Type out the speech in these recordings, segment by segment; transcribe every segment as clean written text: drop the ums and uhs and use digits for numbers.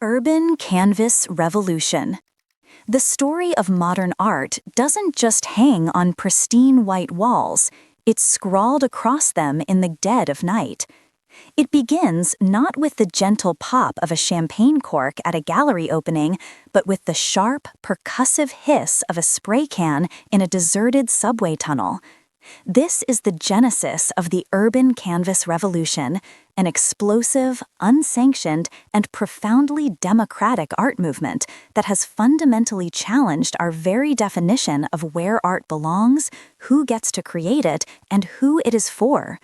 Urban Canvas Revolution. The story of modern art doesn't just hang on pristine white walls, it's scrawled across them in the dead of night. It begins not with the gentle pop of a champagne cork at a gallery opening, but with the sharp, percussive hiss of a spray can in a deserted subway tunnel. This is the genesis of the urban canvas revolution, an explosive, unsanctioned, and profoundly democratic art movement that has fundamentally challenged our very definition of where art belongs, who gets to create it, and who it is for.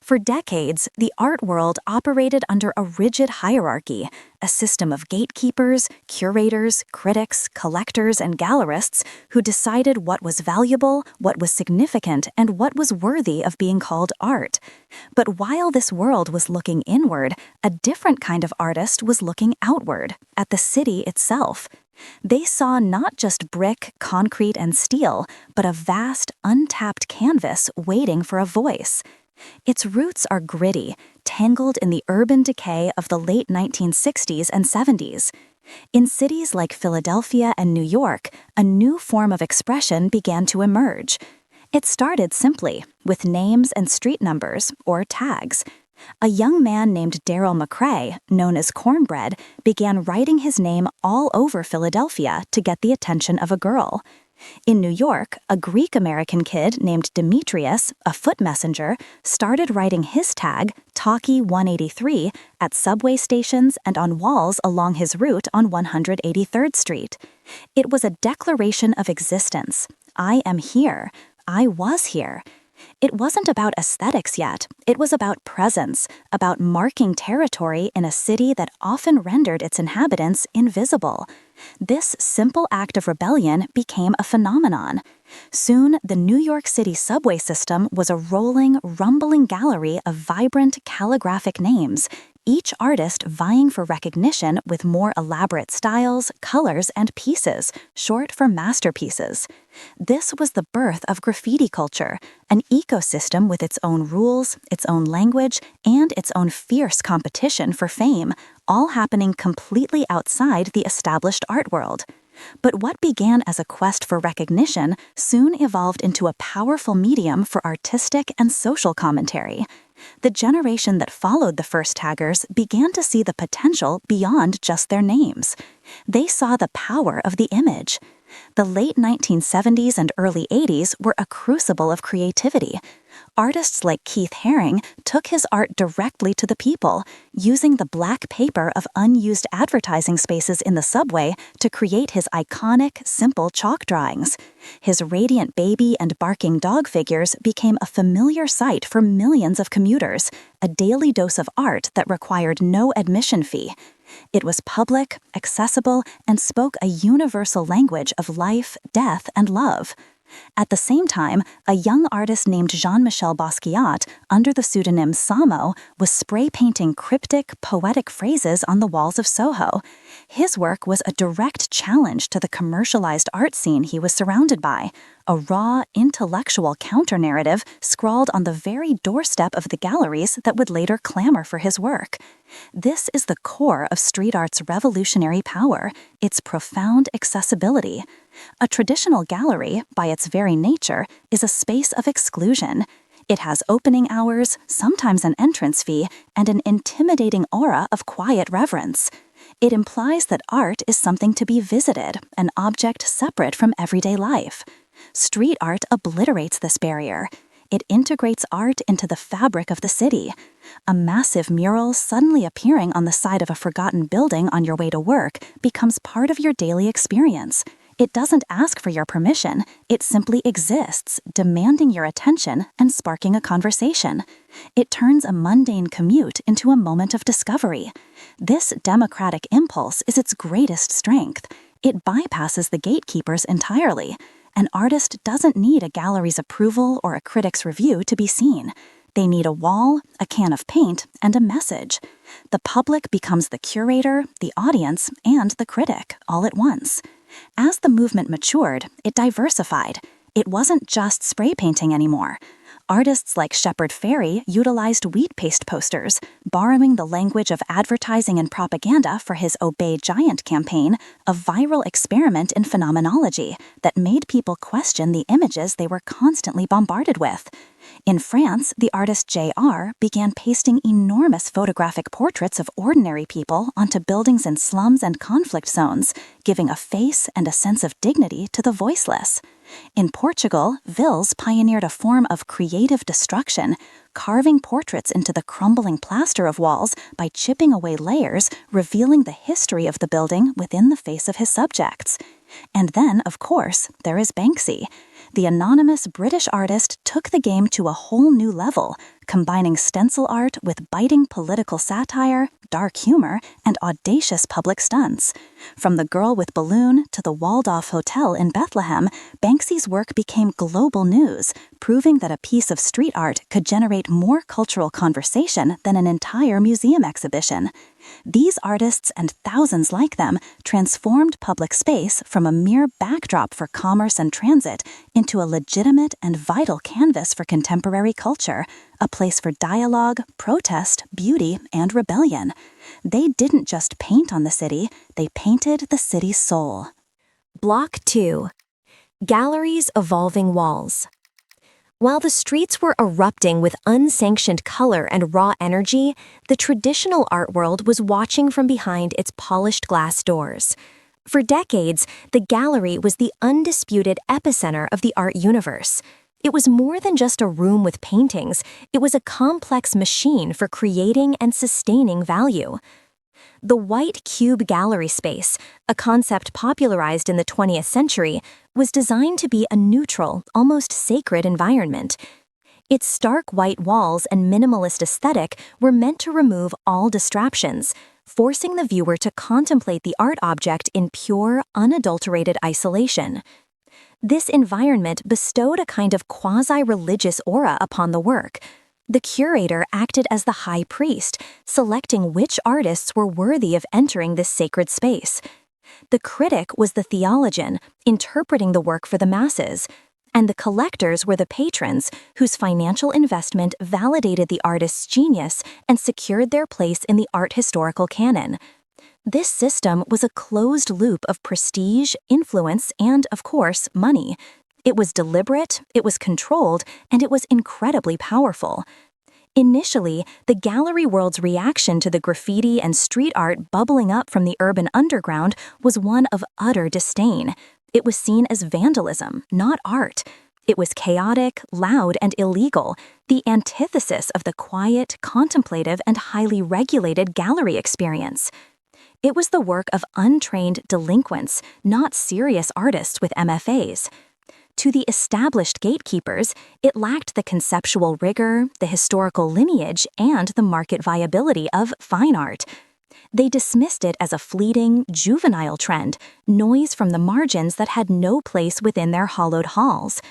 For decades, the art world operated under a rigid hierarchy, a system of gatekeepers, curators, critics, collectors, and gallerists who decided what was valuable, what was significant, and what was worthy of being called art. But while this world was looking inward, a different kind of artist was looking outward, at the city itself. They saw not just brick, concrete, and steel, but a vast, untapped canvas waiting for a voice. Its roots are gritty, tangled in the urban decay of the late 1960s and 70s. In cities like Philadelphia and New York, a new form of expression began to emerge. It started simply, with names and street numbers, or tags. A young man named Daryl McCrae, known as Cornbread, began writing his name all over Philadelphia to get the attention of a girl. In New York, a Greek-American kid named Demetrius, a foot messenger, started writing his tag, Talkie 183, at subway stations and on walls along his route on 183rd Street. It was a declaration of existence. I am here. I was here. It wasn't about aesthetics yet. It was about presence, about marking territory in a city that often rendered its inhabitants invisible. This simple act of rebellion became a phenomenon. Soon, the New York City subway system was a rolling, rumbling gallery of vibrant calligraphic names, each artist vying for recognition with more elaborate styles, colors, and pieces, short for masterpieces. This was the birth of graffiti culture, an ecosystem with its own rules, its own language, and its own fierce competition for fame, all happening completely outside the established art world. But what began as a quest for recognition soon evolved into a powerful medium for artistic and social commentary. The generation that followed the first taggers began to see the potential beyond just their names. They saw the power of the image. The late 1970s and early 80s were a crucible of creativity. Artists like Keith Haring took his art directly to the people, using the black paper of unused advertising spaces in the subway to create his iconic, simple chalk drawings. His radiant baby and barking dog figures became a familiar sight for millions of commuters, a daily dose of art that required no admission fee. It was public, accessible, and spoke a universal language of life, death, and love. At the same time, a young artist named Jean-Michel Basquiat, under the pseudonym Samo, was spray-painting cryptic, poetic phrases on the walls of Soho. His work was a direct challenge to the commercialized art scene he was surrounded by, a raw, intellectual counter-narrative scrawled on the very doorstep of the galleries that would later clamor for his work. This is the core of street art's revolutionary power, its profound accessibility. A traditional gallery, by its very nature, is a space of exclusion. It has opening hours, sometimes an entrance fee, and an intimidating aura of quiet reverence. It implies that art is something to be visited, an object separate from everyday life. Street art obliterates this barrier. It integrates art into the fabric of the city. A massive mural suddenly appearing on the side of a forgotten building on your way to work becomes part of your daily experience. It doesn't ask for your permission. It simply exists, demanding your attention and sparking a conversation. It turns a mundane commute into a moment of discovery. This democratic impulse is its greatest strength. It bypasses the gatekeepers entirely. An artist doesn't need a gallery's approval or a critic's review to be seen. They need a wall, a can of paint, and a message. The public becomes the curator, the audience, and the critic, all at once. As the movement matured, it diversified. It wasn't just spray painting anymore. Artists like Shepard Fairey utilized wheat paste posters, borrowing the language of advertising and propaganda for his Obey Giant campaign, a viral experiment in phenomenology that made people question the images they were constantly bombarded with. In France, the artist J.R. began pasting enormous photographic portraits of ordinary people onto buildings in slums and conflict zones, giving a face and a sense of dignity to the voiceless. In Portugal, Vils pioneered a form of creative destruction, carving portraits into the crumbling plaster of walls by chipping away layers, revealing the history of the building within the face of his subjects. And then, of course, there is Banksy. The anonymous British artist took the game to a whole new level, combining stencil art with biting political satire, dark humor, and audacious public stunts. From the Girl with Balloon to the Waldorf Hotel in Bethlehem, Banksy's work became global news, proving that a piece of street art could generate more cultural conversation than an entire museum exhibition. These artists and thousands like them transformed public space from a mere backdrop for commerce and transit into a legitimate and vital canvas for contemporary culture, a place for dialogue, protest, beauty, and rebellion. They didn't just paint on the city, they painted the city's soul. Block 2. Galleries' evolving walls. While the streets were erupting with unsanctioned color and raw energy, the traditional art world was watching from behind its polished glass doors. For decades, the gallery was the undisputed epicenter of the art universe. It was more than just a room with paintings, it was a complex machine for creating and sustaining value. The white cube gallery space, a concept popularized in the 20th century, was designed to be a neutral, almost sacred environment. Its stark white walls and minimalist aesthetic were meant to remove all distractions, forcing the viewer to contemplate the art object in pure, unadulterated isolation. This environment bestowed a kind of quasi-religious aura upon the work. The curator acted as the high priest, selecting which artists were worthy of entering this sacred space. The critic was the theologian, interpreting the work for the masses, and the collectors were the patrons, whose financial investment validated the artist's genius and secured their place in the art historical canon. This system was a closed loop of prestige, influence, and, of course, money. It was deliberate, it was controlled, and it was incredibly powerful. Initially, the gallery world's reaction to the graffiti and street art bubbling up from the urban underground was one of utter disdain. It was seen as vandalism, not art. It was chaotic, loud, and illegal, the antithesis of the quiet, contemplative, and highly regulated gallery experience. It was the work of untrained delinquents, not serious artists with MFAs. To the established gatekeepers, it lacked the conceptual rigor, the historical lineage, and the market viability of fine art. They dismissed it as a fleeting, juvenile trend, noise from the margins that had no place within their hollowed halls.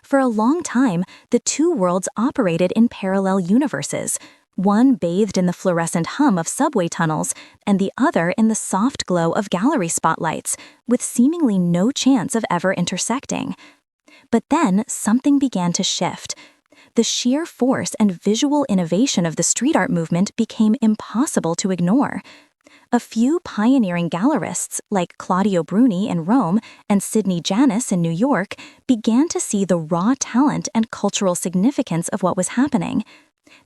For a long time, the two worlds operated in parallel universes, one bathed in the fluorescent hum of subway tunnels, and the other in the soft glow of gallery spotlights, with seemingly no chance of ever intersecting. But then something began to shift. The sheer force and visual innovation of the street art movement became impossible to ignore. A few pioneering gallerists, like Claudio Bruni in Rome and Sidney Janis in New York, began to see the raw talent and cultural significance of what was happening.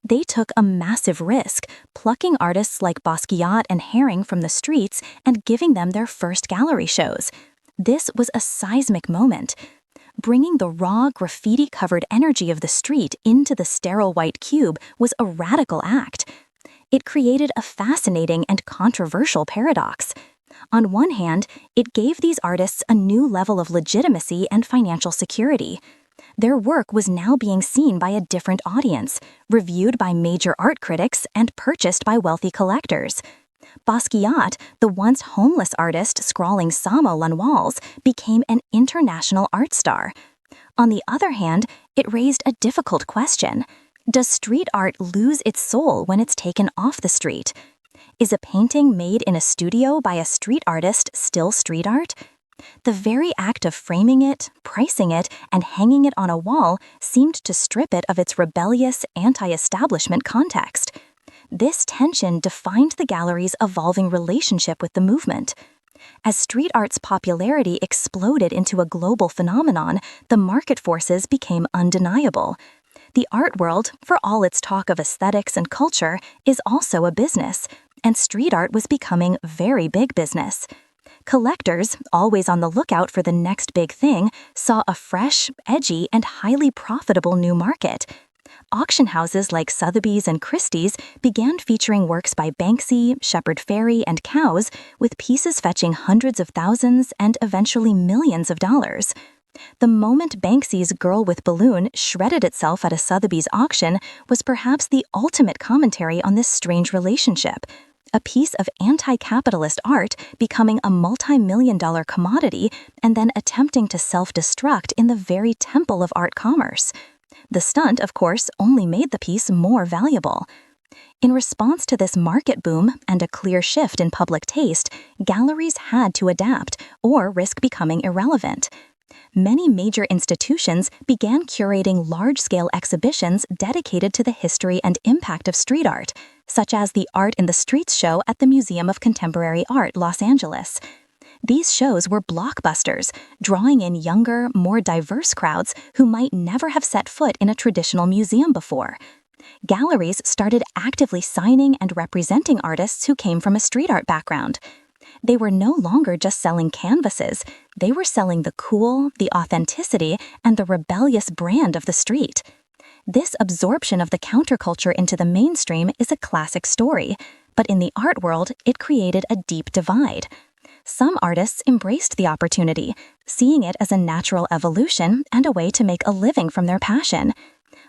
They took a massive risk, plucking artists like Basquiat and Haring from the streets and giving them their first gallery shows. This was a seismic moment. Bringing the raw, graffiti-covered energy of the street into the sterile white cube was a radical act. It created a fascinating and controversial paradox. On one hand, it gave these artists a new level of legitimacy and financial security. Their work was now being seen by a different audience, reviewed by major art critics and purchased by wealthy collectors. Basquiat, the once homeless artist scrawling Samo on walls, became an international art star. On the other hand, it raised a difficult question. Does street art lose its soul when it's taken off the street? Is a painting made in a studio by a street artist still street art? The very act of framing it, pricing it, and hanging it on a wall seemed to strip it of its rebellious, anti-establishment context. This tension defined the gallery's evolving relationship with the movement. As street art's popularity exploded into a global phenomenon, the market forces became undeniable. The art world, for all its talk of aesthetics and culture, is also a business, and street art was becoming very big business. Collectors, always on the lookout for the next big thing, saw a fresh, edgy, and highly profitable new market. Auction houses like Sotheby's and Christie's began featuring works by Banksy, Shepard Fairey, and Cowes, with pieces fetching hundreds of thousands and eventually millions of dollars. The moment Banksy's Girl with Balloon shredded itself at a Sotheby's auction was perhaps the ultimate commentary on this strange relationship. A piece of anti-capitalist art becoming a multi-million-dollar commodity and then attempting to self-destruct in the very temple of art commerce. The stunt, of course, only made the piece more valuable. In response to this market boom and a clear shift in public taste, galleries had to adapt or risk becoming irrelevant. Many major institutions began curating large-scale exhibitions dedicated to the history and impact of street art, such as the Art in the Streets show at the Museum of Contemporary Art, Los Angeles. These shows were blockbusters, drawing in younger, more diverse crowds who might never have set foot in a traditional museum before. Galleries started actively signing and representing artists who came from a street art background. They were no longer just selling canvases, they were selling the cool, the authenticity, and the rebellious brand of the street. This absorption of the counterculture into the mainstream is a classic story, but in the art world, it created a deep divide. Some artists embraced the opportunity, seeing it as a natural evolution and a way to make a living from their passion.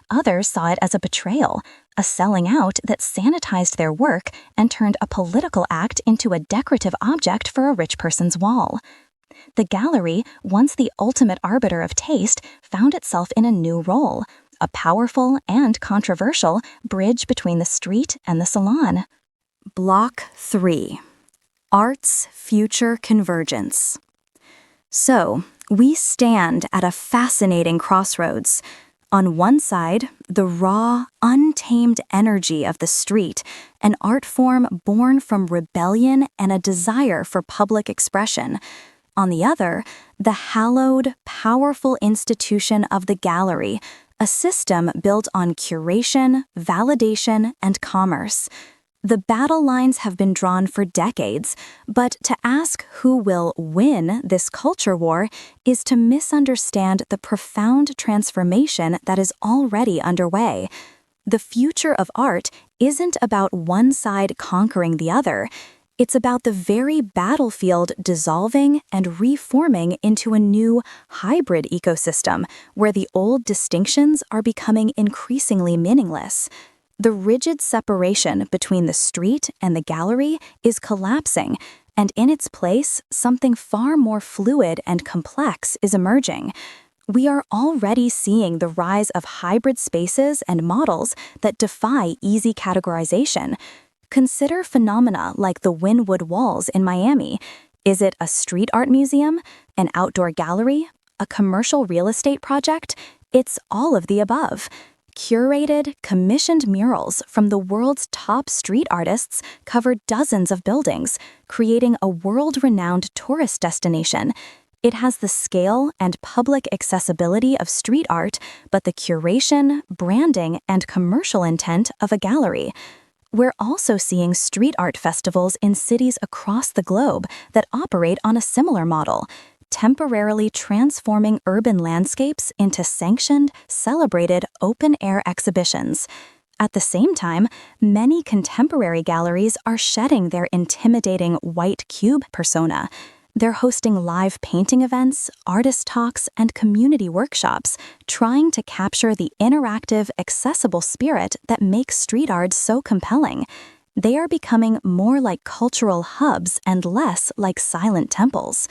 Others saw it as a betrayal, a selling out that sanitized their work and turned a political act into a decorative object for a rich person's wall. The gallery, once the ultimate arbiter of taste, found itself in a new role, a powerful and controversial bridge between the street and the salon. Block 3. Art's Future Convergence. So, we stand at a fascinating crossroads. On one side, the raw, untamed energy of the street, an art form born from rebellion and a desire for public expression. On the other, the hallowed, powerful institution of the gallery, a system built on curation, validation, and commerce. The battle lines have been drawn for decades, but to ask who will win this culture war is to misunderstand the profound transformation that is already underway. The future of art isn't about one side conquering the other. It's about the very battlefield dissolving and reforming into a new hybrid ecosystem where the old distinctions are becoming increasingly meaningless. The rigid separation between the street and the gallery is collapsing, and in its place, something far more fluid and complex is emerging. We are already seeing the rise of hybrid spaces and models that defy easy categorization. Consider phenomena like the Wynwood Walls in Miami. Is it a street art museum, an outdoor gallery, a commercial real estate project? It's all of the above. Curated, commissioned murals from the world's top street artists cover dozens of buildings, creating a world-renowned tourist destination. It has the scale and public accessibility of street art, but the curation, branding, and commercial intent of a gallery. We're also seeing street art festivals in cities across the globe that operate on a similar model, temporarily transforming urban landscapes into sanctioned, celebrated open-air exhibitions. At the same time, many contemporary galleries are shedding their intimidating white cube persona. They're hosting live painting events, artist talks, and community workshops, trying to capture the interactive, accessible spirit that makes street art so compelling. They are becoming more like cultural hubs and less like silent temples.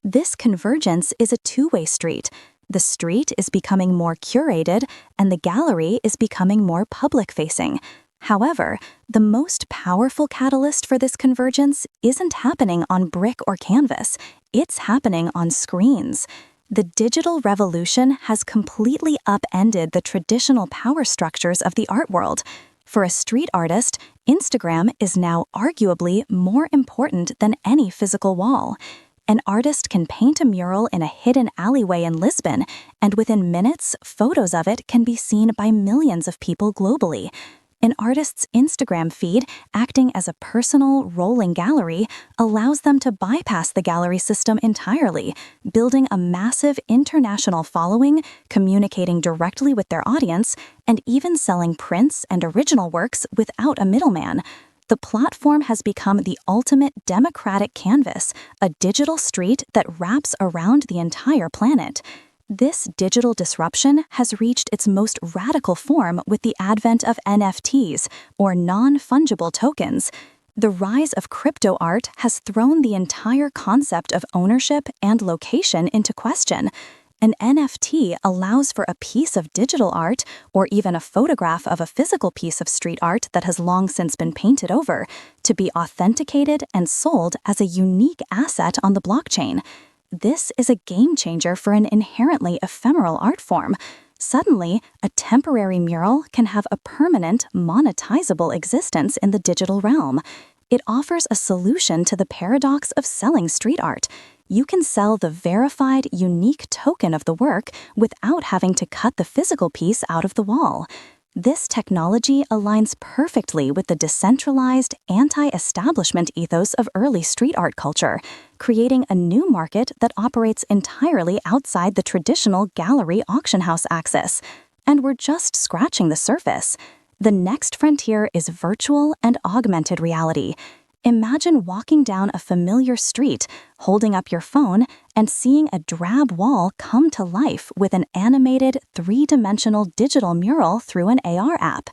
This convergence is a two-way street. The street is becoming more curated, and the gallery is becoming more public-facing. However, the most powerful catalyst for this convergence isn't happening on brick or canvas, it's happening on screens. The digital revolution has completely upended the traditional power structures of the art world. For a street artist, Instagram is now arguably more important than any physical wall. An artist can paint a mural in a hidden alleyway in Lisbon, and within minutes, photos of it can be seen by millions of people globally. An artist's Instagram feed, acting as a personal, rolling gallery, allows them to bypass the gallery system entirely, building a massive international following, communicating directly with their audience, and even selling prints and original works without a middleman. The platform has become the ultimate democratic canvas, a digital street that wraps around the entire planet. This digital disruption has reached its most radical form with the advent of NFTs, or non-fungible tokens. The rise of crypto art has thrown the entire concept of ownership and location into question. An NFT allows for a piece of digital art, or even a photograph of a physical piece of street art that has long since been painted over, to be authenticated and sold as a unique asset on the blockchain. This is a game changer for an inherently ephemeral art form. Suddenly, a temporary mural can have a permanent, monetizable existence in the digital realm. It offers a solution to the paradox of selling street art. You can sell the verified, unique token of the work without having to cut the physical piece out of the wall. This technology aligns perfectly with the decentralized, anti-establishment ethos of early street art culture, creating a new market that operates entirely outside the traditional gallery auction house axis. And we're just scratching the surface. The next frontier is virtual and augmented reality. Imagine walking down a familiar street, holding up your phone, and seeing a drab wall come to life with an animated, three-dimensional digital mural through an AR app.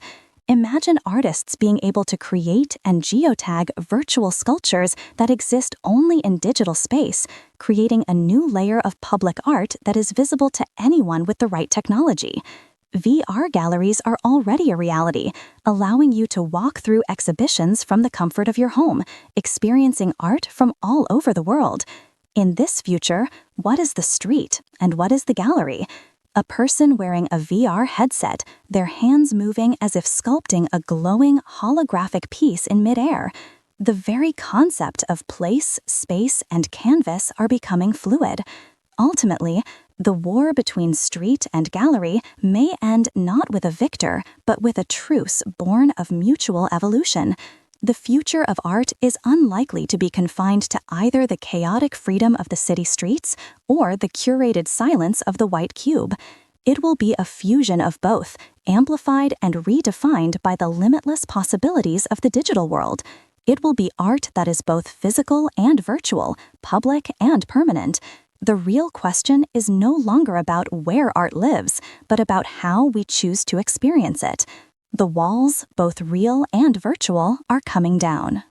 Imagine artists being able to create and geotag virtual sculptures that exist only in digital space, creating a new layer of public art that is visible to anyone with the right technology. VR galleries are already a reality, allowing you to walk through exhibitions from the comfort of your home, experiencing art from all over the world. In this future, what is the street and what is the gallery? A person wearing a VR headset, their hands moving as if sculpting a glowing holographic piece in midair. The very concept of place, space, and canvas are becoming fluid. Ultimately, the war between street and gallery may end not with a victor, but with a truce born of mutual evolution. The future of art is unlikely to be confined to either the chaotic freedom of the city streets or the curated silence of the white cube. It will be a fusion of both, amplified and redefined by the limitless possibilities of the digital world. It will be art that is both physical and virtual, public and permanent. The real question is no longer about where art lives, but about how we choose to experience it. The walls, both real and virtual, are coming down.